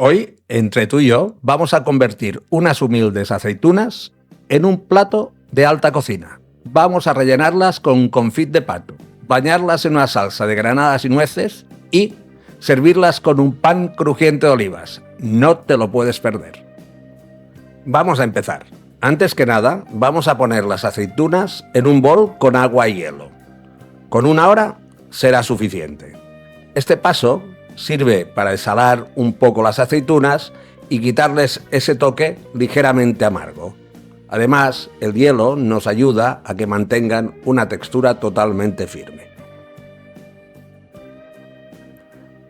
Hoy, entre tú y yo, vamos a convertir unas humildes aceitunas en un plato de alta cocina. Vamos a rellenarlas con confit de pato, bañarlas en una salsa de granadas y nueces y servirlas con un pan crujiente de olivas. No te lo puedes perder. Vamos a empezar. Antes que nada, vamos a poner las aceitunas en un bol con agua y hielo. Con 1 hora será suficiente. Este paso sirve para desalar un poco las aceitunas y quitarles ese toque ligeramente amargo. Además, el hielo nos ayuda a que mantengan una textura totalmente firme.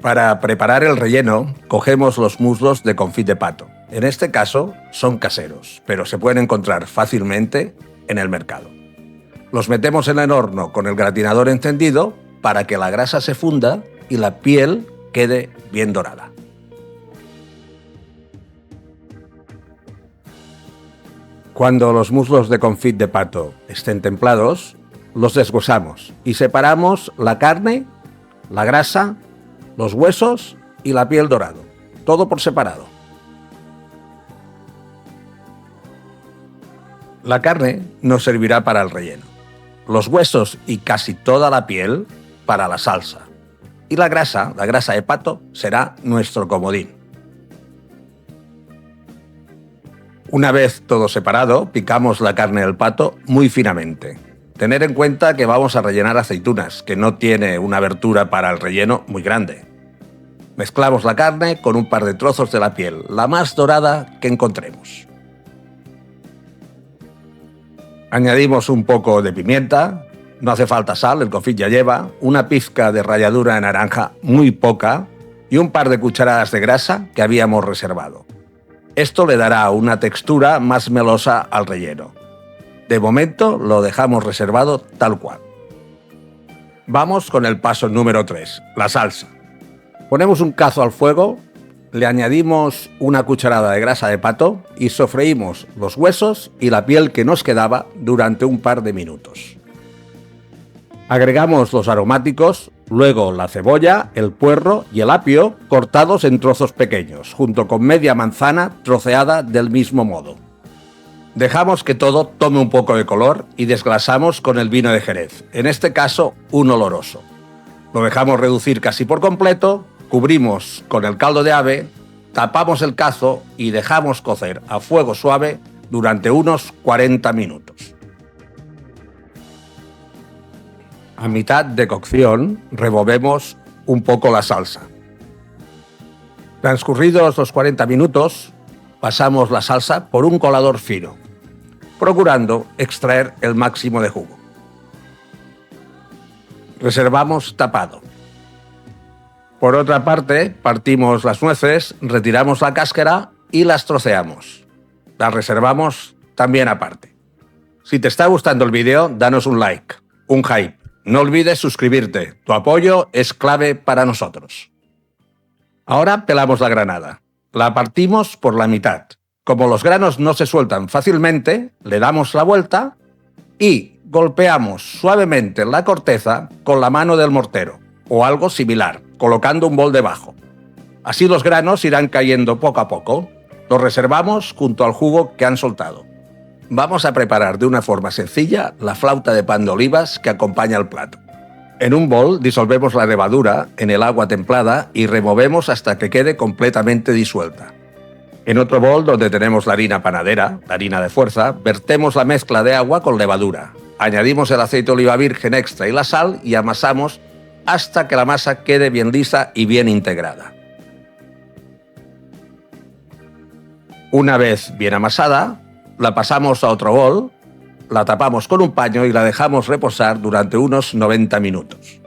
Para preparar el relleno, cogemos los muslos de confit de pato. En este caso, son caseros, pero se pueden encontrar fácilmente en el mercado. Los metemos en el horno con el gratinador encendido para que la grasa se funda y la piel quede bien dorada. Cuando los muslos de confit de pato estén templados, los deshuesamos y separamos la carne, la grasa, los huesos y la piel dorado, todo por separado. La carne nos servirá para el relleno, los huesos y casi toda la piel para la salsa. Y la grasa de pato, será nuestro comodín. Una vez todo separado, picamos la carne del pato muy finamente. Tener en cuenta que vamos a rellenar aceitunas, que no tiene una abertura para el relleno muy grande. Mezclamos la carne con un par de trozos de la piel, la más dorada que encontremos. Añadimos un poco de pimienta. No hace falta sal, el confit ya lleva, una pizca de ralladura de naranja, muy poca, y un par de cucharadas de grasa que habíamos reservado. Esto le dará una textura más melosa al relleno. De momento lo dejamos reservado tal cual. Vamos con el paso número 3, la salsa. Ponemos un cazo al fuego, le añadimos una cucharada de grasa de pato y sofreímos los huesos y la piel que nos quedaba durante un par de minutos. Agregamos los aromáticos, luego la cebolla, el puerro y el apio cortados en trozos pequeños, junto con media manzana troceada del mismo modo. Dejamos que todo tome un poco de color y desglasamos con el vino de Jerez, en este caso un oloroso. Lo dejamos reducir casi por completo, cubrimos con el caldo de ave, tapamos el cazo y dejamos cocer a fuego suave durante unos 40 minutos. A mitad de cocción, removemos un poco la salsa. Transcurridos los 40 minutos, pasamos la salsa por un colador fino, procurando extraer el máximo de jugo. Reservamos tapado. Por otra parte, partimos las nueces, retiramos la cáscara y las troceamos. Las reservamos también aparte. Si te está gustando el vídeo, danos un like, un hype. No olvides suscribirte, tu apoyo es clave para nosotros. Ahora pelamos la granada. La partimos por la mitad. Como los granos no se sueltan fácilmente, le damos la vuelta y golpeamos suavemente la corteza con la mano del mortero o algo similar, colocando un bol debajo. Así los granos irán cayendo poco a poco. Los reservamos junto al jugo que han soltado. Vamos a preparar de una forma sencilla la flauta de pan de olivas que acompaña al plato. En un bol disolvemos la levadura en el agua templada y removemos hasta que quede completamente disuelta. En otro bol donde tenemos la harina panadera, la harina de fuerza, vertemos la mezcla de agua con levadura. Añadimos el aceite de oliva virgen extra y la sal y amasamos hasta que la masa quede bien lisa y bien integrada. Una vez bien amasada, la pasamos a otro bol, la tapamos con un paño y la dejamos reposar durante unos 90 minutos.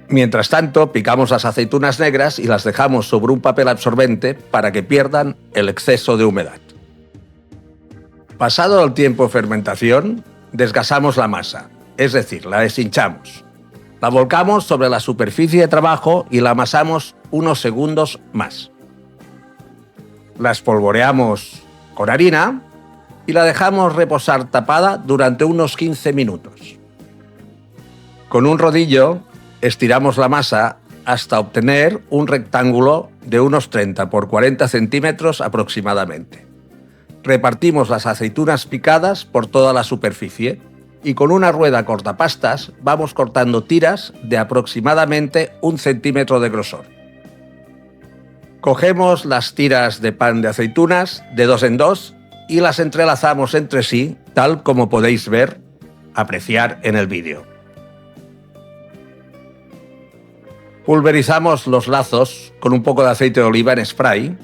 Mientras tanto, picamos las aceitunas negras y las dejamos sobre un papel absorbente para que pierdan el exceso de humedad. Pasado el tiempo de fermentación, desgasamos la masa, es decir, la deshinchamos. La volcamos sobre la superficie de trabajo y la amasamos unos segundos más. La espolvoreamos con harina y la dejamos reposar tapada durante unos 15 minutos. Con un rodillo estiramos la masa hasta obtener un rectángulo de unos 30 por 40 centímetros aproximadamente. Repartimos las aceitunas picadas por toda la superficie y con una rueda cortapastas vamos cortando tiras de aproximadamente 1 centímetro de grosor. Cogemos las tiras de pan de aceitunas de 2 en 2 y las entrelazamos entre sí, tal como podéis apreciar en el vídeo. Pulverizamos los lazos con un poco de aceite de oliva en spray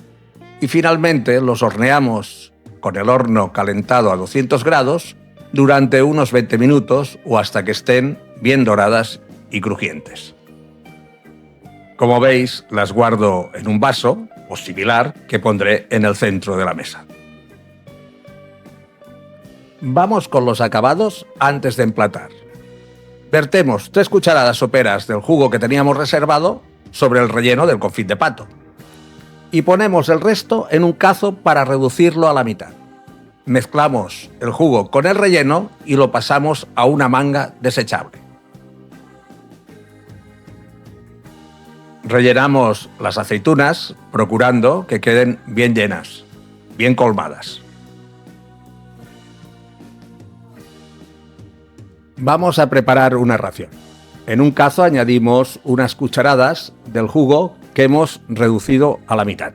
y finalmente los horneamos con el horno calentado a 200 grados durante unos 20 minutos o hasta que estén bien doradas y crujientes. Como veis, las guardo en un vaso o similar que pondré en el centro de la mesa. Vamos con los acabados antes de emplatar. Vertemos 3 cucharadas soperas del jugo que teníamos reservado sobre el relleno del confit de pato y ponemos el resto en un cazo para reducirlo a la mitad. Mezclamos el jugo con el relleno y lo pasamos a una manga desechable. Rellenamos las aceitunas procurando que queden bien llenas, bien colmadas. Vamos a preparar una ración. En un cazo añadimos unas cucharadas del jugo que hemos reducido a la mitad.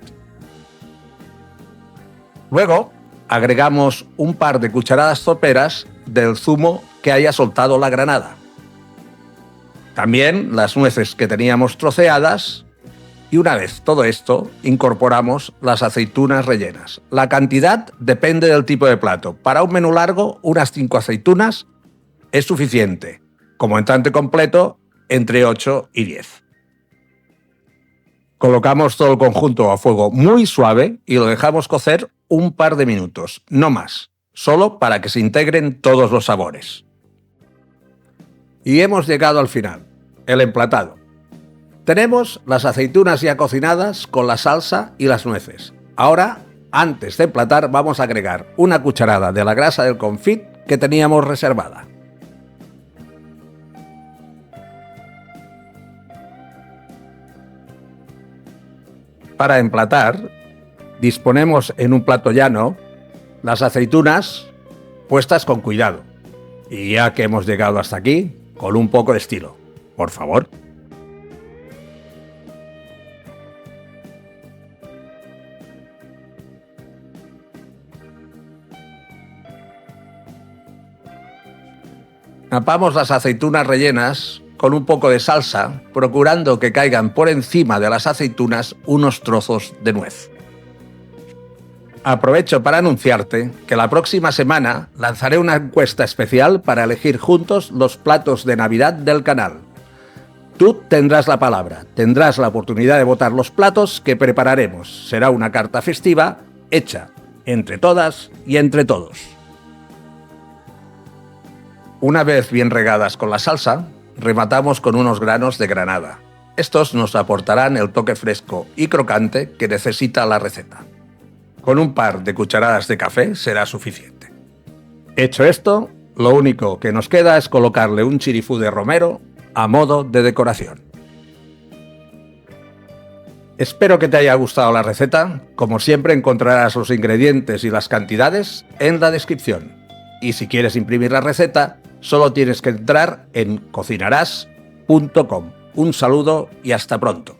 Luego agregamos un par de cucharadas soperas del zumo que haya soltado la granada. También las nueces que teníamos troceadas y una vez todo esto incorporamos las aceitunas rellenas. La cantidad depende del tipo de plato. Para un menú largo, unas 5 aceitunas es suficiente. Como entrante completo, entre 8 y 10. Colocamos todo el conjunto a fuego muy suave y lo dejamos cocer un par de minutos, no más, solo para que se integren todos los sabores. Y hemos llegado al final, el emplatado. Tenemos las aceitunas ya cocinadas con la salsa y las nueces. Ahora, antes de emplatar, vamos a agregar una cucharada de la grasa del confit que teníamos reservada. Para emplatar, disponemos en un plato llano las aceitunas puestas con cuidado. Y ya que hemos llegado hasta aquí, con un poco de estilo, por favor. Tapamos las aceitunas rellenas con un poco de salsa, procurando que caigan por encima de las aceitunas unos trozos de nuez. Aprovecho para anunciarte que la próxima semana lanzaré una encuesta especial para elegir juntos los platos de Navidad del canal. Tú tendrás la palabra, tendrás la oportunidad de votar los platos que prepararemos. Será una carta festiva hecha entre todas y entre todos. Una vez bien regadas con la salsa, rematamos con unos granos de granada. Estos nos aportarán el toque fresco y crocante que necesita la receta. Con un par de cucharadas de café será suficiente. Hecho esto, lo único que nos queda es colocarle un chirifú de romero a modo de decoración. Espero que te haya gustado la receta. Como siempre, encontrarás los ingredientes y las cantidades en la descripción. Y si quieres imprimir la receta, solo tienes que entrar en cocinarás.com. Un saludo y hasta pronto.